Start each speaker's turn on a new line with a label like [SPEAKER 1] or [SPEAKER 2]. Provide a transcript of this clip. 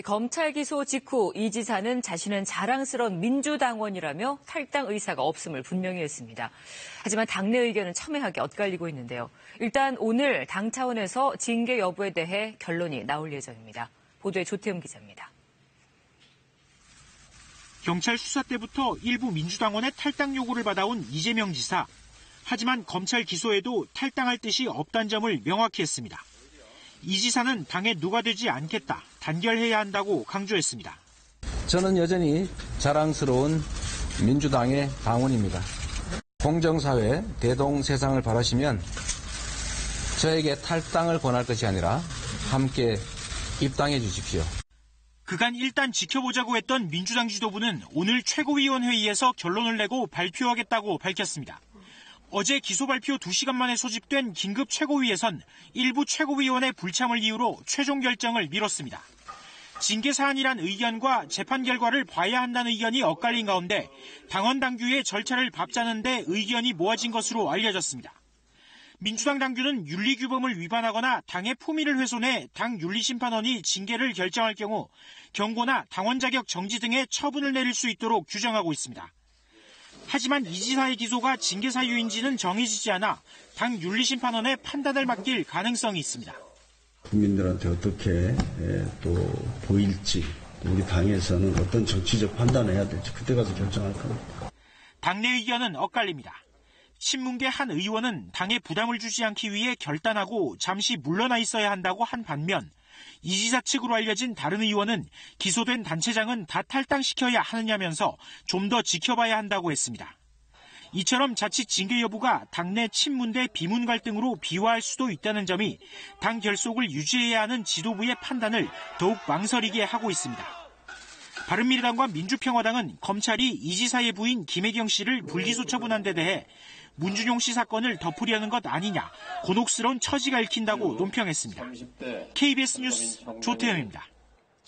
[SPEAKER 1] 검찰 기소 직후 이 지사는 자신은 자랑스러운 민주당원이라며 탈당 의사가 없음을 분명히 했습니다. 하지만 당내 의견은 첨예하게 엇갈리고 있는데요. 일단 오늘 당 차원에서 징계 여부에 대해 결론이 나올 예정입니다. 보도에 조태흠 기자입니다.
[SPEAKER 2] 경찰 수사 때부터 일부 민주당원의 탈당 요구를 받아온 이재명 지사. 하지만 검찰 기소에도 탈당할 뜻이 없다는 점을 명확히 했습니다. 이 지사는 당에 누가 되지 않겠다, 단결해야 한다고 강조했습니다.
[SPEAKER 3] 저는 여전히 자랑스러운 민주당의 당원입니다. 공정사회, 대동세상을 바라시면 저에게 탈당을 권할 것이 아니라 함께 입당해 주십시오.
[SPEAKER 2] 그간 일단 지켜보자고 했던 민주당 지도부는 오늘 최고위원회의에서 결론을 내고 발표하겠다고 밝혔습니다. 어제 기소 발표 2시간 만에 소집된 긴급 최고위에선 일부 최고위원의 불참을 이유로 최종 결정을 미뤘습니다. 징계 사안이란 의견과 재판 결과를 봐야 한다는 의견이 엇갈린 가운데 당원 당규의 절차를 밟자는 데 의견이 모아진 것으로 알려졌습니다. 민주당 당규는 윤리규범을 위반하거나 당의 품위를 훼손해 당 윤리심판원이 징계를 결정할 경우 경고나 당원 자격 정지 등의 처분을 내릴 수 있도록 규정하고 있습니다. 하지만 이 지사의 기소가 징계 사유인지는 정해지지 않아 당 윤리심판원의 판단을 맡길 가능성이 있습니다.
[SPEAKER 4] 국민들한테 어떻게 또 보일지, 우리 당에서는 어떤 정치적 판단을 해야 될지 그때 가서 결정할 겁니다.
[SPEAKER 2] 당내 의견은 엇갈립니다. 친문계 한 의원은 당에 부담을 주지 않기 위해 결단하고 잠시 물러나 있어야 한다고 한 반면 이 지사 측으로 알려진 다른 의원은 기소된 단체장은 다 탈당시켜야 하느냐면서 좀 더 지켜봐야 한다고 했습니다. 이처럼 자칫 징계 여부가 당내 친문 대 비문 갈등으로 비화할 수도 있다는 점이 당 결속을 유지해야 하는 지도부의 판단을 더욱 망설이게 하고 있습니다. 바른미래당과 민주평화당은 검찰이 이 지사의 부인 김혜경 씨를 불기소 처분한 데 대해 문준용 씨 사건을 덮으려는 것 아니냐, 곤혹스러운 처지가 읽힌다고 논평했습니다. KBS 뉴스 조태흠입니다.